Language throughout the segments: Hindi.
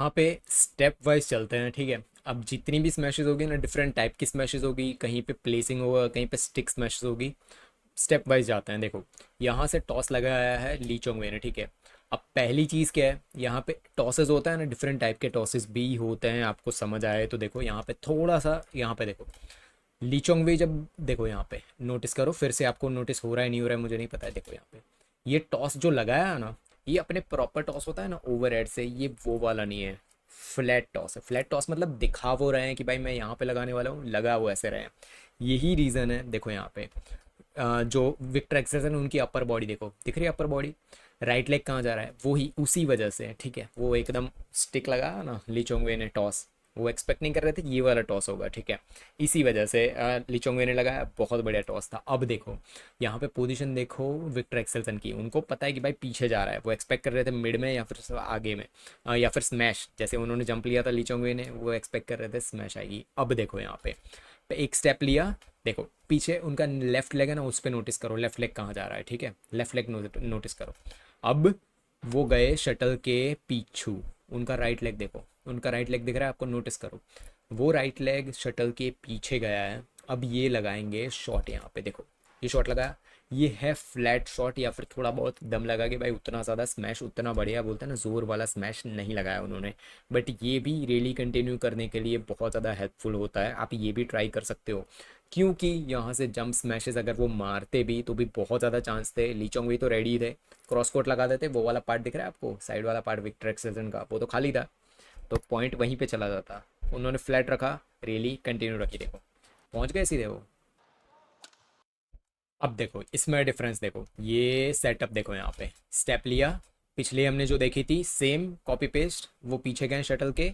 यहाँ पे स्टेप वाइज चलते हैं, ठीक है। अब जितनी भी स्मैशेस होगी ना, डिफरेंट टाइप की स्मैशेस होगी, कहीं पे प्लेसिंग होगा, कहीं पे स्टिक स्मैशेस होगी। स्टेप वाइज जाते हैं। देखो, यहाँ से टॉस लगाया है ली चोंगवे ने, ठीक है। अब पहली चीज़ क्या है, यहाँ पे टॉसेस होता है ना, डिफरेंट टाइप के टॉसेस भी होते हैं, आपको समझ आए तो देखो यहाँ पे थोड़ा सा, यहाँ पे देखो ली चोंगवे जब, देखो यहाँ पे नोटिस करो, फिर से आपको नोटिस हो रहा है नहीं हो रहा है मुझे नहीं पता है। देखो यहाँ पे ये टॉस जो लगाया है ना, ये अपने प्रॉपर टॉस होता है ना ओवर हेड से, ये वो वाला नहीं है। फ्लैट टॉस है। फ्लैट टॉस मतलब दिखा वो रहे हैं कि भाई मैं यहाँ पे लगाने वाला हूँ, लगा वो ऐसे रहे हैं। यही रीज़न है। देखो यहाँ पे जो विक्टर एक्सेसन उनकी अपर बॉडी देखो, दिख रही है अपर बॉडी, राइट लेग कहाँ जा रहा है, वो ही उसी वजह से, ठीक है। वो एकदम स्टिक लगा ना लिचोंगवे ने टॉस, वो एक्सपेक्ट नहीं कर रहे थे कि ये वाला टॉस होगा, ठीक है। इसी वजह से लिचोंगवे ने लगाया, बहुत बढ़िया टॉस था। अब देखो यहाँ पे पोजीशन देखो विक्टर एक्सेल्सन की, उनको पता है कि भाई पीछे जा रहा है, वो एक्सपेक्ट कर रहे थे मिड में या फिर आगे में, या फिर स्मैश, जैसे उन्होंने जंप लिया था लिचोंगवे ने, वो एक्सपेक्ट कर रहे थे स्मैश आएगी। अब देखो यहाँ पे एक स्टेप लिया, देखो पीछे उनका लेफ्ट लेग है ना, उस पर नोटिस करो लेफ्ट लेग कहाँ जा रहा है, ठीक है। लेफ्ट लेग नोटिस करो। अब वो गए शटल के पीछू, उनका राइट लेग देखो, उनका राइट लेग दिख रहा है आपको, नोटिस करो। वो राइट लेग शटल के पीछे गया है। अब ये लगाएंगे शॉट, यहाँ पे देखो ये शॉट लगाया, ये है फ्लैट शॉट, या फिर थोड़ा बहुत दम लगा के, भाई उतना ज़्यादा स्मैश, उतना बढ़िया बोलते हैं ना जोर वाला स्मैश नहीं लगाया उन्होंने। बट ये भी रैली कंटिन्यू करने के लिए बहुत ज़्यादा हेल्पफुल होता है, आप ये भी ट्राई कर सकते हो। क्योंकि यहाँ से जंप स्मैशेस अगर वो मारते भी तो भी बहुत ज़्यादा चांस थे, लीचोंग भी तो रेडी थे, क्रॉस कोट लगा देते, वो वाला पार्ट दिख रहा है आपको, साइड वाला पार्ट विक्टर एक्सेसन का, वो तो खाली था, तो पॉइंट वहीं पे चला जाता। उन्होंने फ्लैट रखा, रैली कंटिन्यू रखी, देखो पहुंच गए सीधे वो। अब देखो इसमें डिफरेंस देखो, ये सेटअप देखो, यहाँ पे स्टेप लिया, पिछले हमने जो देखी थी सेम कॉपी पेस्ट, वो पीछे गए शटल के,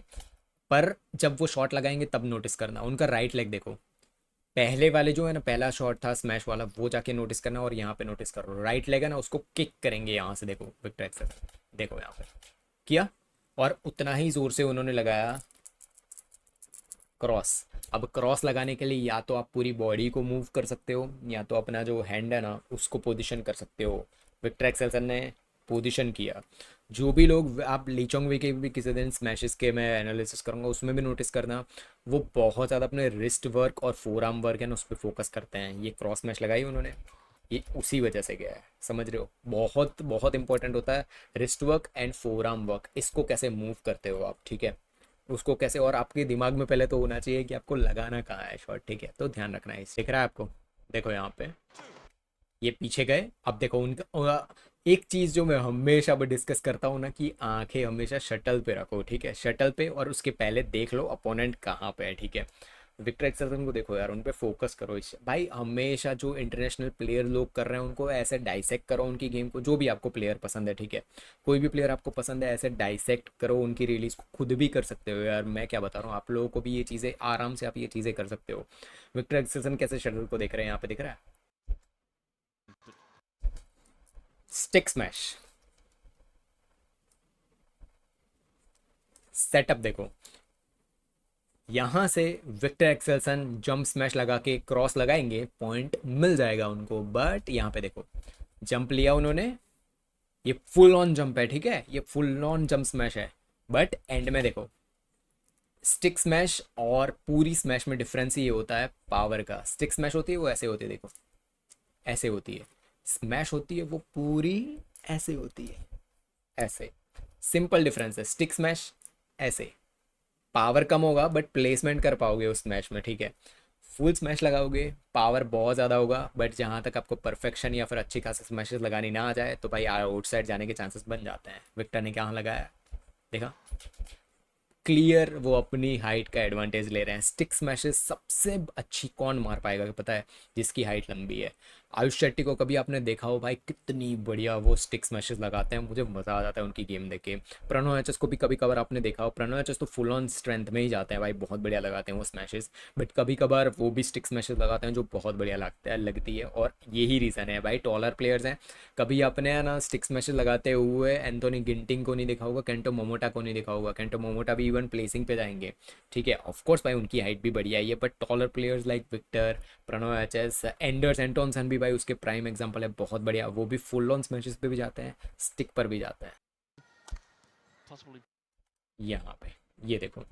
पर जब वो शॉट लगाएंगे तब नोटिस करना उनका राइट लेग देखो, पहले वाले जो है ना, पहला शॉट था स्मैश वाला, वो जाके नोटिस करना, और यहाँ पे नोटिस करो राइट लेग है ना, उसको किक करेंगे यहाँ से, देखो विक्टर एक्सेस, देखो यहाँ पे किया, और उतना ही जोर से उन्होंने लगाया क्रॉस। अब क्रॉस लगाने के लिए या तो आप पूरी बॉडी को मूव कर सकते हो, या तो अपना जो हैंड है ना उसको पोजीशन कर सकते हो। विक्टर एक्सेल्सन ने पोजीशन किया। जो भी लोग आप लीचोंग वे के भी किसी दिन स्मैशेस के मैं एनालिसिस करूंगा, उसमें भी नोटिस करना, वो बहुत ज़्यादा अपने रिस्ट वर्क और फोर आर्म वर्क है ना उस पर फोकस करते हैं। ये क्रॉस मैच लगाई उन्होंने, ये उसी वजह से गया है, समझ रहे हो। बहुत बहुत इंपॉर्टेंट होता है wrist work and four arm work, इसको कैसे मूव करते हो आप, ठीक है, उसको कैसे, और आपके दिमाग में पहले तो होना चाहिए कि आपको लगाना कहाँ है शॉट, ठीक है, तो ध्यान रखना है। दिख रहा है आपको, देखो यहाँ पे ये पीछे गए। अब देखो उनका एक चीज़ जो मैं हमेशा भी डिस्कस करता हूँ ना, कि आंखें हमेशा शटल पे रखो, ठीक है, शटल पे, और उसके पहले देख लो अपोनेंट कहाँ पे है, ठीक है। विक्टर एक्सेल्सन को देखो यार, उन पे फोकस करो। इस भाई हमेशा जो इंटरनेशनल प्लेयर लोग कर रहे हैं उनको ऐसे डाइसेक्ट करो उनकी गेम को, जो भी आपको प्लेयर पसंद है, ठीक है, कोई भी प्लेयर आपको पसंद है, ऐसे डाइसेक्ट करो उनकी रिलीज को, खुद भी कर सकते हो यार, मैं क्या बता रहा हूँ, आप लोगों को भी ये चीज़ें आराम से आप ये चीज़ें कर सकते हो। विक्टर एक्सेल्सन कैसे शटल को देख रहे हैं, यहाँ पे दिख रहा है स्टिक स्मैश सेटअप देखो, यहाँ से विक्टर एक्सेल्सन जंप स्मैश लगा के क्रॉस लगाएंगे, पॉइंट मिल जाएगा उनको। बट यहाँ पे देखो जंप लिया उन्होंने, ये फुल ऑन जंप है, ठीक है, ये फुल ऑन जंप स्मैश है। बट एंड में देखो स्टिक स्मैश और पूरी स्मैश में डिफरेंस ये होता है पावर का। स्टिक स्मैश होती है वो ऐसे होती है, देखो ऐसे होती है, स्मैश होती है वो पूरी ऐसे होती है, ऐसे। सिंपल डिफरेंस है, स्टिक स्मैश ऐसे, पावर कम होगा बट प्लेसमेंट कर पाओगे उस स्मैश में, ठीक है। फुल स्मैश लगाओगे पावर बहुत ज़्यादा होगा, बट जहाँ तक आपको परफेक्शन या फिर अच्छी खासी स्मैशेस लगानी ना आ जाए तो भाई आउटसाइड जाने के चांसेस बन जाते हैं। विक्टर ने क्या लगाया, देखा, क्लियर वो अपनी हाइट का एडवांटेज ले रहे हैं। स्टिक स्मैशेस सबसे अच्छी कौन मार पाएगा पता है, जिसकी हाइट लंबी है। आयुष शेट्टी को कभी आपने देखा हो भाई, कितनी बढ़िया वो स्टिक स्मैशेस लगाते हैं, मुझे मज़ा आ जाता है उनकी गेम देख के। प्रणो एचएस को भी कभी कभार आपने देखा हो, प्रणो एचएस तो फुल ऑन स्ट्रेंथ में ही जाते हैं भाई, बहुत बढ़िया लगाते हैं वो स्मैशेस। बट कभी कभार वो भी स्टिक स्मैशेस लगाते हैं जो बहुत बढ़िया लगता है, लगती है। और यही रीज़न है भाई, टॉलर प्लेयर्स हैं, कभी आपने है ना स्टिक्स मैशेस लगाते हुए एंथोनी गिंटिंग को नहीं देखा होगा, केंटो मोमोटा को नहीं देखा होगा। केंटो मोमोटा भी इवन प्लेसिंग पे जाएंगे, ठीक है, ऑफकोर्स भाई उनकी हाइट भी बढ़िया ही है, but taller players like Victor, Prannoy HS, Anders Antonsen भी भाई उसके प्राइम एग्जांपल है, बहुत बढ़िया, वो भी फुल ऑन स्मैशेस पे भी जाते हैं, स्टिक पर भी जाते हैं। यहाँ पे ये देखो,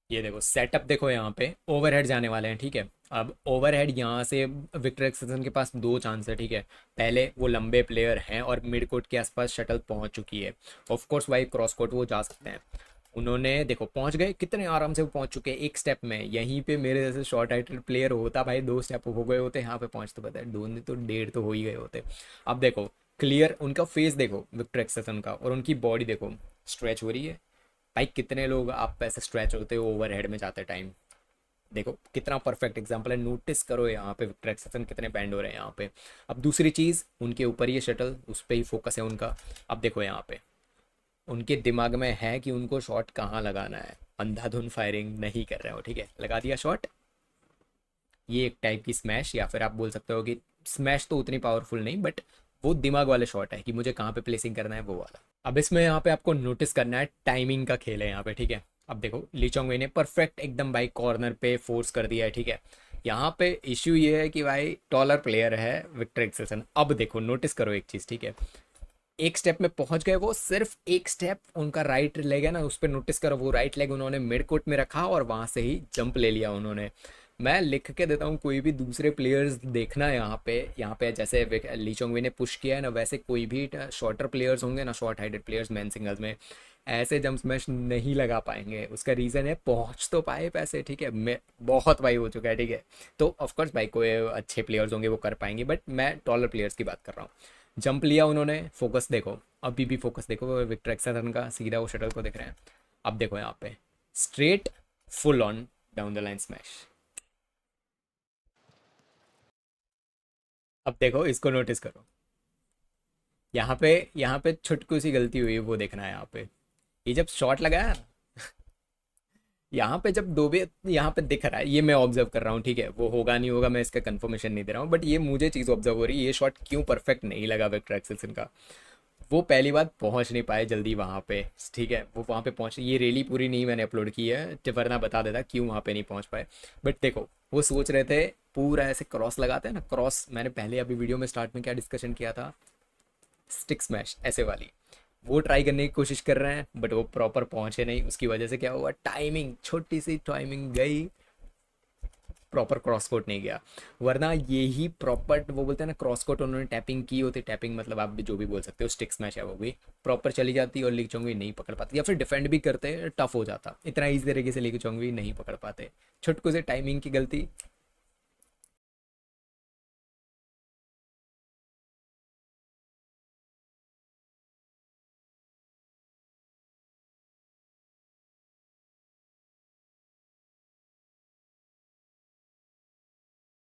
ये देखो सेटअप देखो, यहाँ पे ओवरहेड जाने वाले हैं, ठीक है। अब ओवरहेड यहाँ से विक्टर एक्सेसन के पास दो चांस है, ठीक है। पहले वो लंबे प्लेयर हैं और मिड कोर्ट के आसपास शटल पहुंच चुकी है, ऑफ कोर्स भाई क्रॉस कोर्ट वो जा सकते हैं। उन्होंने देखो पहुंच गए, कितने आराम से वो पहुंच चुके हैं एक स्टेप में। यहीं पे मेरे जैसे शॉर्ट हाइटेड प्लेयर होता भाई, दो स्टेप हो गए होते यहाँ पे पहुंच, तो पता है दो नहीं तो डेढ़ तो हो ही गए होते। अब देखो क्लियर उनका फेस देखो विक्टर एक्सेसन का, और उनकी बॉडी देखो स्ट्रेच हो रही है। भाई कितने लोग आप ऐसे स्ट्रेच होते हो ओवरहेड में जाते टाइम, देखो कितना परफेक्ट एग्जांपल है। नोटिस करो यहाँ पे विक्टर एक्सेसन कितने बैंड हो रहे हैं यहाँ पे। अब दूसरी चीज़, उनके ऊपर ये शटल, उस पर ही फोकस है उनका। अब देखो यहाँ पे उनके दिमाग में है कि उनको शॉट कहाँ लगाना है, अंधाधुन फायरिंग नहीं कर रहे हो, ठीक है। लगा दिया शॉट, ये एक टाइप की स्मैश, या फिर आप बोल सकते हो कि स्मैश तो उतनी पावरफुल नहीं, बट वो दिमाग वाले शॉट है कि मुझे कहाँ पे प्लेसिंग करना है, वो वाला। अब इसमें यहाँ पे आपको नोटिस करना है टाइमिंग का खेल है यहाँ पे, ठीक है। अब देखो ली चोंग वेई ने परफेक्ट एकदम भाई कॉर्नर पे फोर्स कर दिया है, ठीक है। यहाँ पे इश्यू ये है कि भाई टॉलर प्लेयर है विक्टर एक्सेल्सन। अब देखो नोटिस करो एक चीज़, ठीक है। एक स्टेप में पहुंच गए वो, सिर्फ एक स्टेप उनका राइट लेग है ना, उस पर नोटिस करो, वो राइट लेग उन्होंने मिड कोर्ट में रखा और वहां से ही जंप ले लिया उन्होंने। मैं लिख के देता हूँ, कोई भी दूसरे प्लेयर्स देखना यहाँ पे जैसे ली चोंग वे ने पुश किया है ना, वैसे कोई भी शॉर्टर प्लेयर्स होंगे ना, short heighted players man singles में ऐसे जंप स्मैश नहीं लगा पाएंगे। उसका रीज़न है पहुंच तो पाए पैसे, ठीक है। मैं बहुत भाई हो चुका है, ठीक है। तो ऑफकोर्स भाई कोई अच्छे प्लेयर्स होंगे वो कर पाएंगे, बट मैं टॉलर प्लेयर्स की बात कर रहा हूँ। जंप लिया उन्होंने, फोकस देखो, अभी भी फोकस देखो विक्टर एक्सेल्सन का, सीधा वो शटल को देख रहे हैं। अब देखो यहाँ पे straight full on down the line smash. अब देखो इसको नोटिस करो, यहाँ पे छुटकू सी गलती हुई है, वो देखना है यहाँ पे। ये जब शॉट लगाया, यहाँ पे जब दोबे यहाँ पे दिख रहा है, ये मैं ऑब्जर्व कर रहा हूँ, ठीक है। वो होगा नहीं होगा मैं इसका कंफर्मेशन नहीं दे रहा हूँ, बट ये मुझे चीज़ ऑब्जर्व हो रही है, ये शॉट क्यों परफेक्ट नहीं लगा विक्टर एक्सेल्सन का। वो पहली बात पहुंच नहीं पाए जल्दी वहां पे, ठीक है। वो वहां पे पहुंच, ये रैली पूरी नहीं मैंने अपलोड की है, वरना बता देता क्यों वहां पे नहीं पहुंच पाए। बट देखो वो सोच रहे थे पूरा ऐसे क्रॉस लगाते हैं ना, क्रॉस मैंने पहले अभी वीडियो में स्टार्ट में क्या डिस्कशन किया था, स्टिक स्मैश ऐसे वाली, वो ट्राई करने की कोशिश कर रहे हैं, बट वो प्रॉपर पहुंचे नहीं। उसकी वजह से क्या हुआ, टाइमिंग, छोटी सी टाइमिंग गई, प्रॉपर क्रॉस कोट नहीं गया। वरना यही प्रॉपर वो बोलते हैं ना क्रॉस कोट उन्होंने टैपिंग की होती, टैपिंग मतलब आप भी जो भी बोल सकते हो, स्टिक स्मैश है वो भी प्रॉपर चली जाती और ली चोंग भी नहीं पकड़ पाती, या फिर डिफेंड भी करते टफ हो जाता, इतना ईजी तरीके से ली चोंग भी नहीं पकड़ पाते। छुटकू से टाइमिंग की गलती,